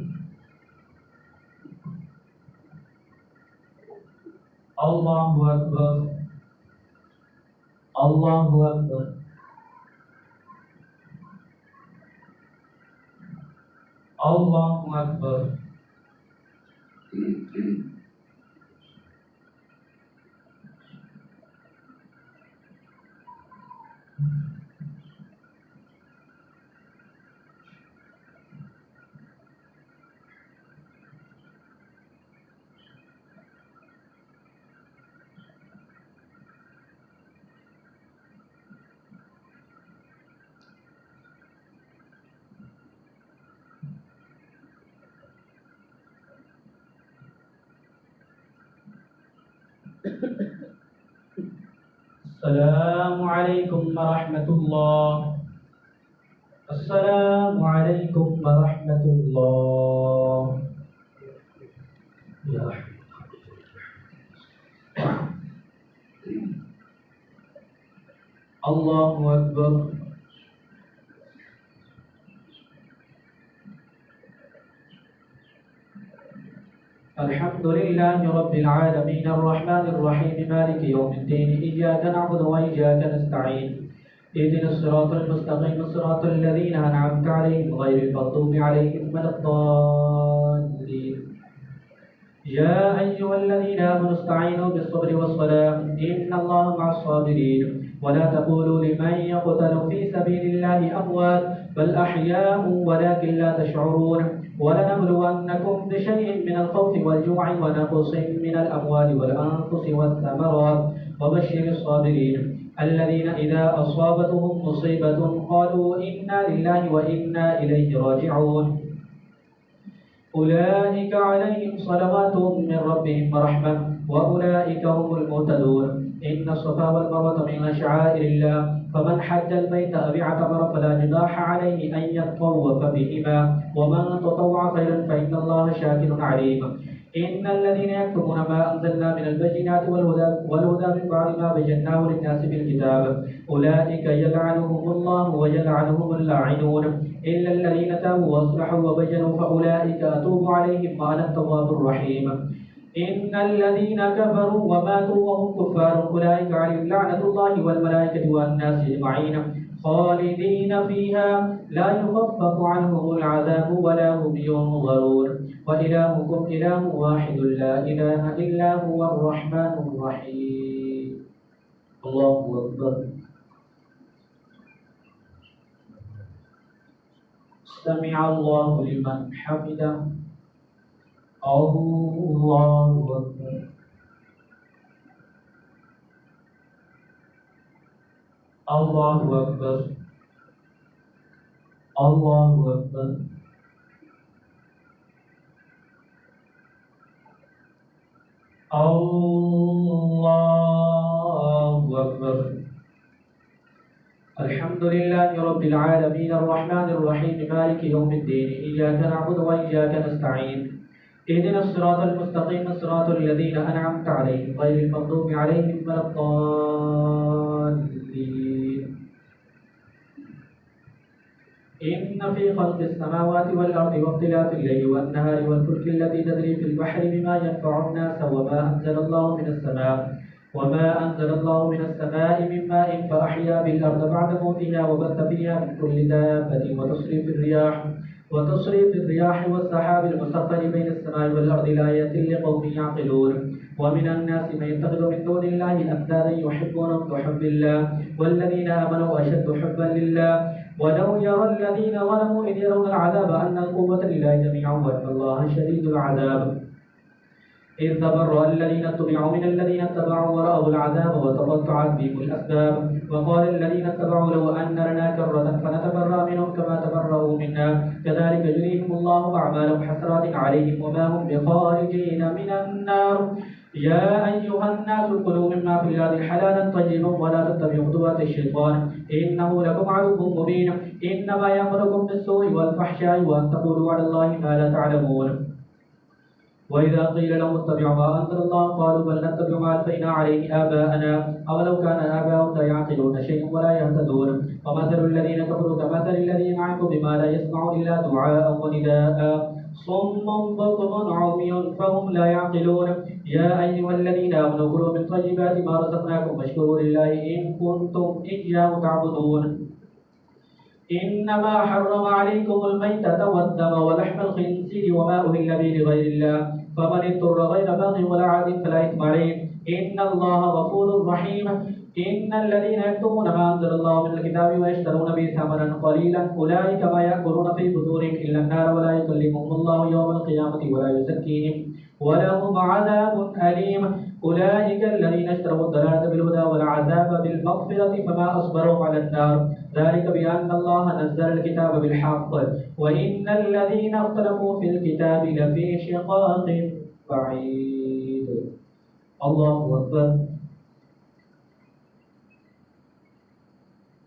الله أكبر. الله أكبر. الله أكبر. السلام عليكم ورحمة الله. السلام عليكم ورحمة الله. يا الله أكبر. الحمد لله رب العالمين الرحمن الرحيم مالك يوم الدين إياك نعبد وإياك نستعين اهدنا الصراط المستقيم صراط الذين أنعمت عليهم غير المغضوب عليهم ولا الضالين. يا أيها الذين آمنوا استعينوا بالصبر والصلاة إن الله مع الصابرين ولا تقولوا لمن يقتل في سبيل الله أموات بل أحياء ولكن لا تشعرون ولنبلونكم بشيء من الخوف والجوع ونقص من الأموال والأنفس والثمرات وبشر الصابرين الذين إذا أصابتهم مصيبة قالوا إنا لله وإنا إليه راجعون أولئك عليهم صلوات من ربهم ورحمة وأولئك هم المهتدون. إن الصفا والمروة من شعائر الله فمن حج البيت أو اعتمر فلا جناح عليه أن يطوف بهما ومن تطوع خيرا فإن الله شاكر عليم. إن الذين يكتمون ما أنزلنا من البينات والهدى من بعد ما بيناه للناس في الكتاب أولئك يلعنهم الله ويلعنهم اللاعنون إلا الذين تابوا وأصلحوا وبينوا فأولئك أتوب عليهم وأنا التواب الرحيم. إن الذين كفروا وماتوا وهم كفار أولئك عليهم لعنة الله والملائكة والناس أجمعين خالدين فيها لا يخفف عنهم العذاب ولا هم ينظرون وإلهكم إله واحد لا إله إلا هو الرحمن الرحيم. الله أكبر. سمع الله لمن حمده. الله أكبر. الله أكبر. الله أكبر. الله أكبر. الحمد لله رب العالمين الرحمن الرحيم مالك يوم الدين إياك نعبد وإياك نستعين اهدنا الصراط المستقيم صراط الذين أنعمت عليهم غير المغضوب عليهم ولا الضالين. إن في خلق السماوات والأرض واختلاف الليل والنهار والفلك التي تجري في البحر بما ينفع الناس وما أنزل الله من السماء من ماء فأحيا بالأرض بعد موتها وبث فيها من كل دابة وتصريف الرياح والسحاب المسخر بين السماء والأرض لآيات لقوم يعقلون. ومن الناس من يتخذ من دون الله أندادا يحبونهم كحب الله والذين آمنوا أشد حبا لله ولو يرى الذين ظلموا إذ يرون العذاب أن القوة لله جميعا وأن الله شديد العذاب. إذ تبرأ الذين اتبعوا من الذين اتبعوا ورأوا العذاب وتقطعت بهم الأسباب وقال الذين اتبعوا لو أن لنا كرة فنتبرأ منهم كما تبرأوا منا كذلك يريهم الله أعمالهم حسرات عليهم وما هم بخارجين من النار. يا أيها الناس كلوا مما في الأرض حلالا طيبا ولا تتبعوا خطوات الشيطان إنه لكم عدو مبين إنما يأمركم بالسوء والفحشاء وأن تقولوا على الله ما لا تعلمون. وإذا قيل لهم اتبعوا ما أنزل الله قالوا بل نتبع ما ألفينا عليه آباءنا أولو كان آباؤهم لا يعقلون شيئا ولا يهتدون. ومثل الذين كفروا كمثل الذي ينعق بما لا يسمع إلا دعاء ونداء صم بكم عمي فهم لا يعقلون. يا أيها الذين آمنوا كلوا من طيبات ما رزقناكم واشكروا لله إن كنتم إياه تعبدون. إنما حرم عليكم الميتة والدم ولحم الخنزير وما أهل به لغير الله فمن اضطر غير باغ ولا عاد فلا إثم عليه إن الله غفور رحيم. إن الذين يكتمون ما أنزل الله من الكتاب ويشترون به ثمنا قليلا أولئك ما يأكلون في بطونهم إلا النار ولا يكلمهم الله يوم القيامة ولا يزكيهم ولهم عذاب أليم. أولئك الذين اشتروا الضلالة بالهدى والعذاب بالمغفرة فما أصبروا على النار ذلك بأن الله نزل الكتاب بالحق وإن الذين اختلفوا في الكتاب لفي شقاق بعيد. الله أكبر.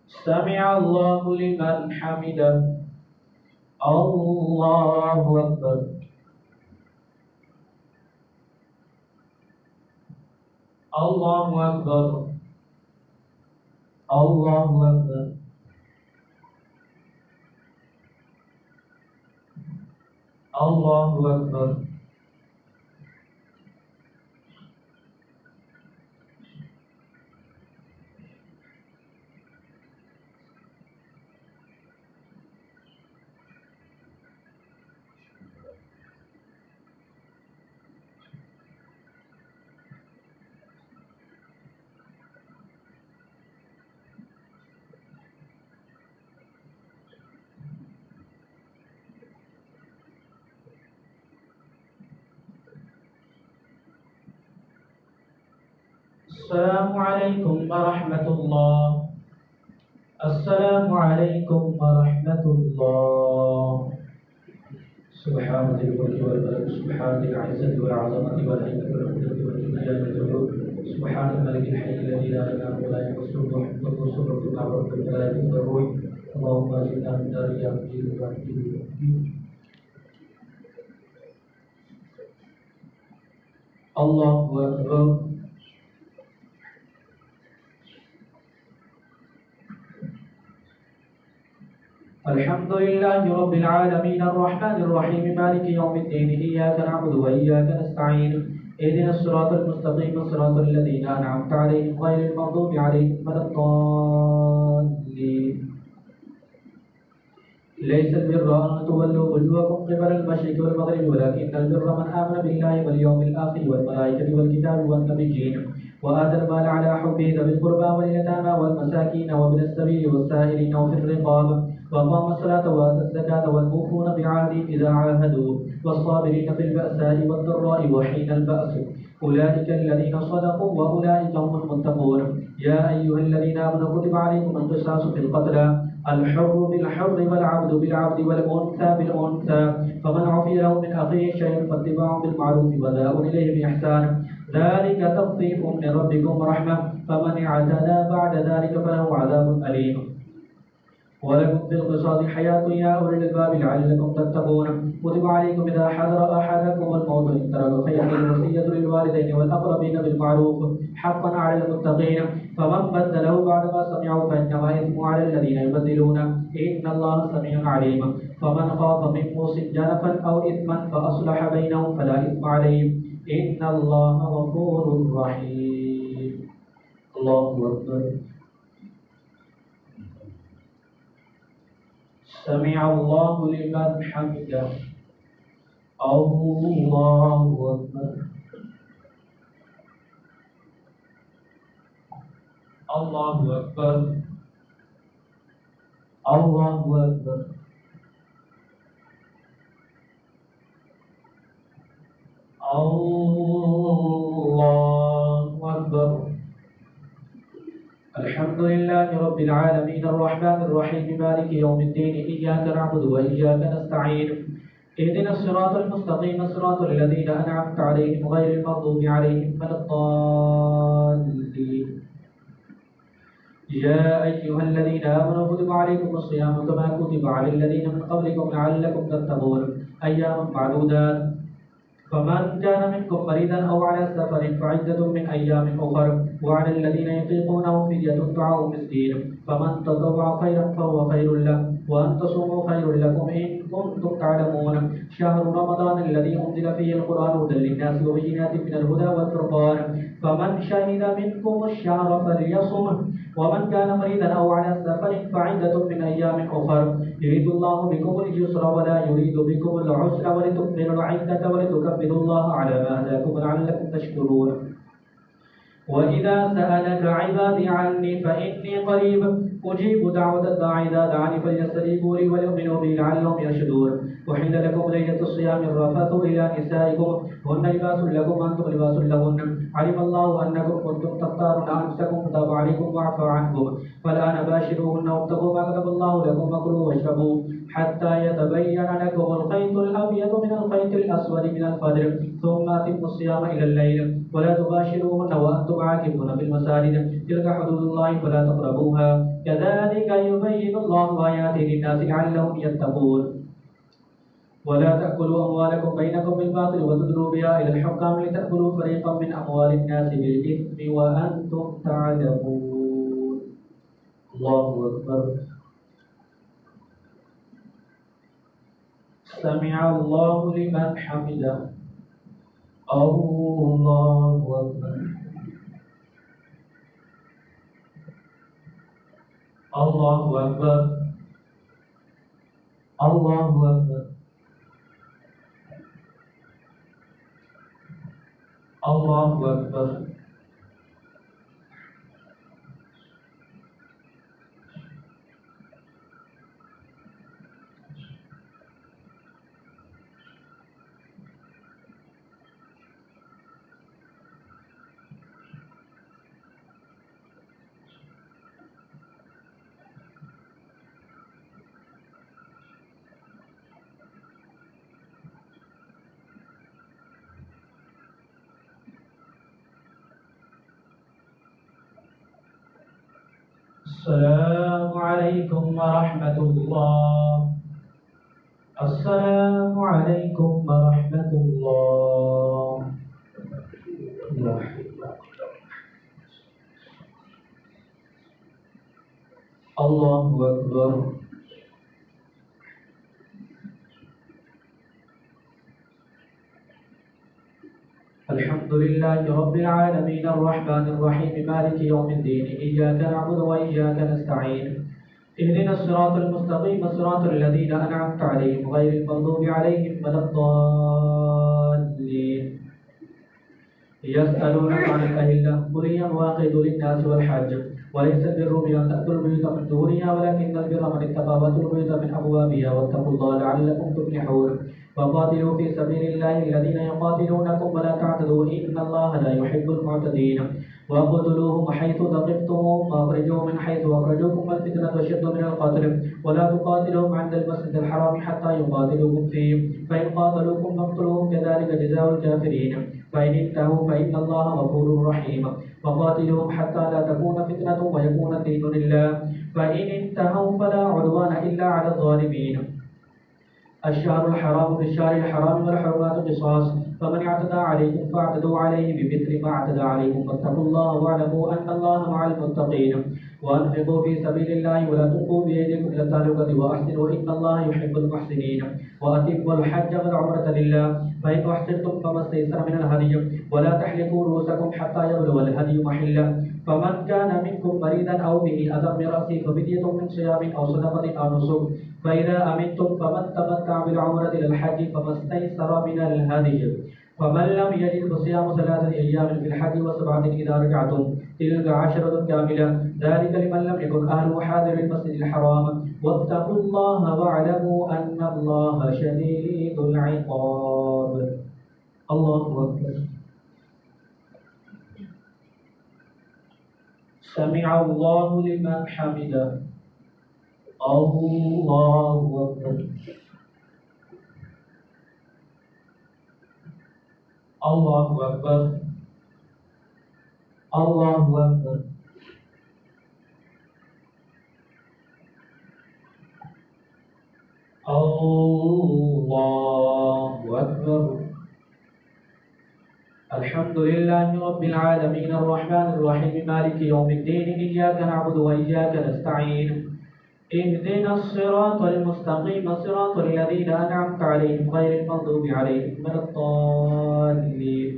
سمع الله لمن حمده. الله أكبر. الله أكبر. الله أكبر. الله أكبر. السلام عليكم ورحمة الله. السلام عليكم ورحمة الله. سبحان ذي الملك والملك سبحان ذي العزة والعظمة والهيبة والقدرة والكبرياء والجلال سبحان الملك الحي الذي لا إله ولا يمسه القدوس رب الأرض والملائكة والروح. اللهم أجرنا من دار يوم الدين. الله أكبر. الحمد لله رب العالمين الرحمن الرحيم مالك يوم الدين إياك نعبد وإياك نستعين اهدنا الصراط المستقيم صراط الذين أنعمت عليهم غير المغضوب عليهم ولا الضالين. ليس البر أن تولوا وجوهكم قبل المشرق والمغرب ولكن البر من آمن بالله واليوم الآخر والملائكة والكتاب والنبيين وآتى المال على حبه ذوي القربى واليتامى والمساكين وابن السبيل والسائلين وفي الرقاب وأقام الصلاة وآتى الزكاة والموفون بعهدهم إذا عاهدوا والصابرين في البأساء والضراء وحين البأس أولئك الذين صدقوا وأولئك هم المتقون. يا أيها الذين آمنوا كتب عليكم القصاص في القتلى الحر بالحر والعبد بالعبد والأنثى بالأنثى فمن عفي له من أخيه شيء فاتباع بالمعروف وأداء إليه بإحسان ذلك تخفيف من ربكم ورحمة فمن اعتدى بعد ذلك فله عذاب أليم. ولكم في القصاص حياة يا أولي الألباب لعلكم تتقون. كتب عليكم إذا حضر أحدكم الموت إن ترك خيرا الوصية للوالدين والأقربين بالمعروف حقا على المتقين فمن بدله بعدما سمعوا فإنما إثم على الذين يبدلون إن الله سميع عليم. فمن خاف من موص جنفا أو إثما فأصلح بينهم فلا إثم عليه إن الله غفور رحيم. الله أكبر. سمع الله لمن حمده. الله أكبر. الله أكبر. الله أكبر. الله أكبر. الحمد لله رب العالمين الرحمن الرحيم مالك يوم الدين إياك نعبد وإياك نستعين اهدنا الصراط المستقيم صراط الذين أنعمت عليهم غير المغضوب عليهم ولا الضالين. يا أيها الذين آمنوا كتب عليكم الصيام كما كتب على الذين من قبلكم لعلكم تتقون أياما معدودات فمن كان منكم مريضا أو على سفر فعدة من أيام أخر وعلى الذين يطيقونه فدية طعام مسكين فمن تطوع خيرا فهو خير له وأن تصوموا خير لكم إن كنتم تعلمون. شهر رمضان الذي أنزل فيه القرآن هدى للناس وبينات من الهدى والفرقان فمن شهد منكم الشهر فليصمه ومن كان مريضا أو على سفر فعدة من أيام أخر يريد الله بكم اليسر ولا يريد بكم العسر ولتكملوا العدة ولتكبروا الله على ما هداكم لعلكم تشكرون. وإذا سألك عبادي عني فإني قريب أجيب دعوة الداعي إذا دعاني فليستجيبوا لي وليؤمنوا بي لعلهم يرشدون. أحل لكم ليلة الصيام الرفث إلى نسائكم هن لباس لكم وأنتم لباس لهن علم الله أنكم كنتم تختارون أنفسكم فتاب عليكم وعفى عنكم فالآن باشروهن وابتغوا ما كتب الله لكم وكلوا واشربوا حتى يتبين لكم الخيط الأبيض من الخيط الأسود من الفجر ثم أتموا الصيام إلى الليل ولا تباشروهن وأنتم عاكفون في المساجد تلك حدود الله فلا تقربوها كذلك يبين الله آياته للناس لعلهم يتقون. ولا تأكلوا أموالكم بينكم بالباطل وتدلوا بها إلى الحكام لتأكلوا فريقا من أموال الناس بالإثم وأنتم تعلمون. الله أكبر. سمع الله لمن حمده. الله أكبر. الله أكبر. الله أكبر. الله أكبر. السلام عليكم ورحمة الله. السلام عليكم ورحمة الله. الله أكبر. الحمد لله رب العالمين الرحمن الرحيم مالك يوم الدين إياك نعبد وإياك نستعين اهدنا الصراط المستقيم صراط الذين أنعمت عليهم غير المغضوب عليهم ولا الضالين. يسألونك عن الأهلة قل هي مواقيت للناس والحج وليس البر بأن تأتوا البيوت من ظهورها ولكن البر من اتقى وأتوا البيوت من أبوابها واتقوا الله لعلكم تفلحون. وقاتلوا في سبيل الله الذين يقاتلونكم ولا تعتدوا إن الله لا يحب المعتدين. وقتلوهم حيث ثقفتموهم وأخرجوهم من حيث أخرجوكم والفتنة أشد من القتل ولا تقاتلوهم عند المسجد الحرام حتى يقاتلوكم فيه فإن قاتلوكم فاقتلوهم كذلك جزاء الكافرين فإن انتهوا فإن الله غفور رحيم. وقاتلوهم حتى لا تكون فتنة ويكون الدين لله فإن انتهوا فلا عدوان إلا على الظالمين. الشهر الحرام بالشهر الحرام والحرمات قصاص فمن اعتدى عليكم فاعتدوا عليه بمثل ما اعتدى عليكم واتقوا الله واعلموا أن الله مع المتقين. وأنفقوا في سبيل الله ولا تلقوا بأيديكم إلى التهلكة وأحسنوا إن الله يحب المحسنين. وأتموا الحج والعمرة لله فإن أحسنتم فما استيسر من الهدي ولا تحلقوا رؤوسكم حتى يبلغ الهدي محله فمن كان منكم مريضا أو به أذى من رأسه ففدية من صيام أو صدقة أو نسك فإذا أمنتم فمن تمتع بالعمرة إلى الحج فما استيسر من الهدي فمن لم يجد فصيام 3 أيام في الحج و7 إذا رجعتم تلك 10 كاملة ذلك لمن لم يكن أهله حاضر المسجد الحرام واتقوا الله واعلموا أن الله شديد العقاب. الله أكبر. سمع الله لمن حمده. الله أكبر. الله أكبر. الله أكبر. الله أكبر. الحمد لله رب العالمين الرحمن الرحيم مالك يوم الدين إياك نعبد وإياك نستعين اهدنا الصراط المستقيم صراط الذين أنعمت عليهم غير المغضوب عليهم ولا الضالين.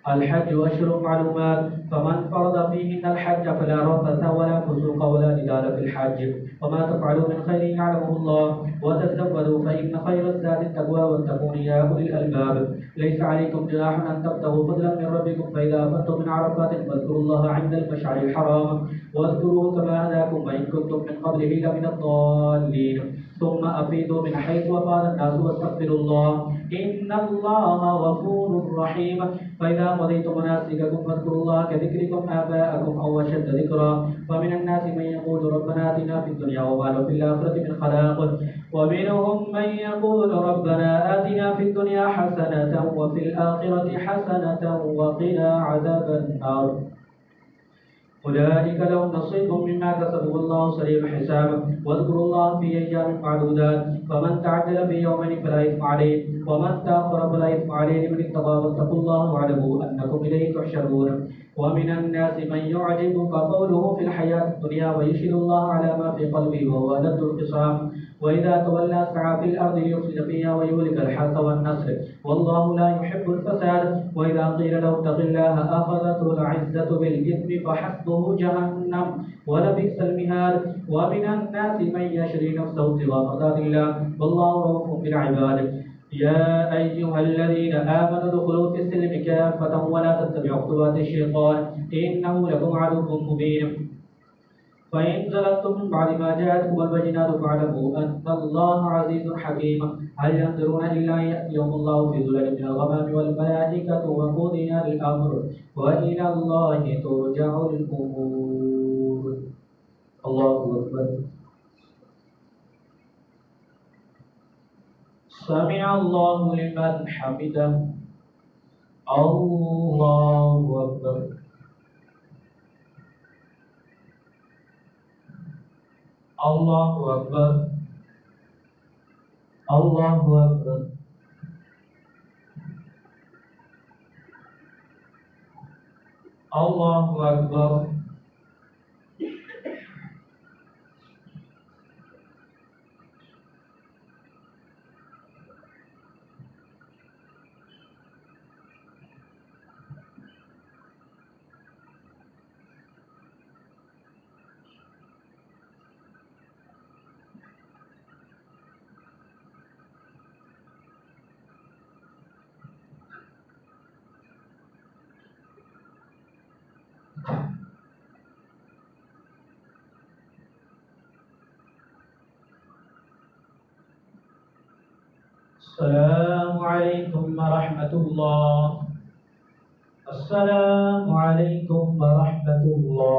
الحج أشهر معلومات فمن فرض فيهن الحج فلا رفث ولا فسوق ولا جدال في الحج وما تفعلوا من خير يعلمه الله وتزودوا فإن خير الزاد التقوى واتقون يا أولي الألباب. ليس عليكم جناح أن تبتغوا فضلا من ربكم فإذا أفضتم من عرفات فاذكروا الله عند المشعر الحرام واذكروه كما هداكم وإن كنتم من قبله لمن الضالين. ثم أفيضوا من حيث أفاض الناس واستغفروا الله إن الله غفور رحيم. فإذا قضيتم مناسككم فاذكروا الله كذكركم آباءكم أو أشد ذكرا. ومن الناس من يقول ربنا آتنا في الدنيا وما له في الآخرة من خلاق ومنهم من يقول ربنا آتنا في الدنيا حسنة وفي الآخرة حسنة وقنا عذاب النار. أولئك لهم نصيب مما كسبوا والله سريع الحساب. واذكروا الله في أيام معدودات فمن تعجل في يومين فلا إثم عليه ومن تأخر فلا إثم عليه لمن اتقى واتقوا الله واعلموا أنكم إليه تحشرون. ومن الناس من يعجبك قوله في الحياة الدنيا ويشهد الله على ما في قلبه وهو ألد الخصام وإذا تولى سعى في الأرض ليفسد فيها ويهلك الحرث والنسل والله لا يحب الفساد. وإذا قيل له اتق الله أخذته العزة بالإثم فحسبه جهنم ولبئس المهاد. ومن الناس من يشري نفسه ابتغاء مرضات الله والله رؤوف بالعباد. يا أيها الذين آمنوا ادخلوا في السلم كافة ولا تتبعوا خطوات الشيطان إنه لكم عدو مبين. فإن زللتم من بعد ما جاءتكم البينات فاعلموا أن الله عزيز حكيم. هل ينظرون إلا أن يأتيهم الله في ظلل من الغمام والملائكة وقضي الأمر وإلى الله ترجع الأمور. الله أكبر. سمع الله لمن حمده. الله أكبر. الله أكبر. الله أكبر. अल्लाहु अकबर। अस्सलामु अलैकुम व रहमतुल्लाह। अस्सलामु अलैकुम व रहमतुल्लाह।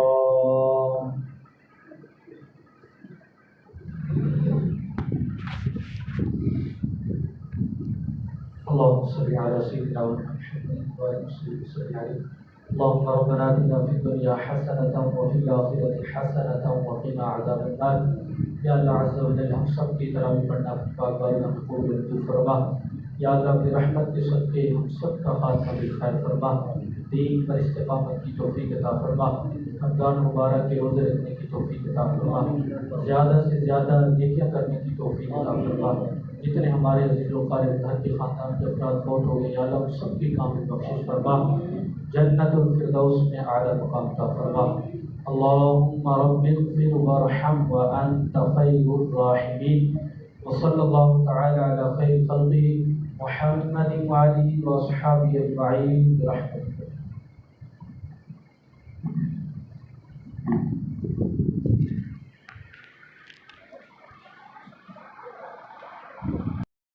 अल्लाहुम्मा सल्लि अला सय्यिदिना मुहम्मद व अला सय्यिदिना। अल्लाहुम्मा रब्बना आतिना फिद दुनिया हसनतन व फिल आखिरति हसनतन व क़िना अज़ाबन नार। या अल्लाह अज़्ज़ा व जल्ल, हम सब की तरावी पढ़ना पाक बारगाह में कबूल फरमा। या अल्लाह अपनी रहमत के सदक़े हम सब का खात्मा भी खैर फरमा। दीन पर इस्तिक़ामत की तौफ़ीक़ अता फरमा। रमज़ान मुबारक के रोज़े रखने की तौफ़ीक़ अता फरमा। ज़्यादा से ज़्यादा नेकियां करने की तौफ़ीक़ अता फरमा। जितने हमारे अज़ीज़ व क़रीब घर के ख़ानदान के अफ़राद फ़ौत हो गए, या अल्लाह उन सब की कामिल बख्शिश फरमा। जन्नतुल फ़िरदौस में आला मक़ाम अता फरमा। अल्लाहुम्मा रब्बिग़फ़िर वरहम व अंत ख़ैरुर राहिमीन। व सल्लल्लाहु तआला अला खैरि ख़ल्क़िही मुहम्मदिन व आलिहि व अस्हाबिही अजमईन बिरहमतिक।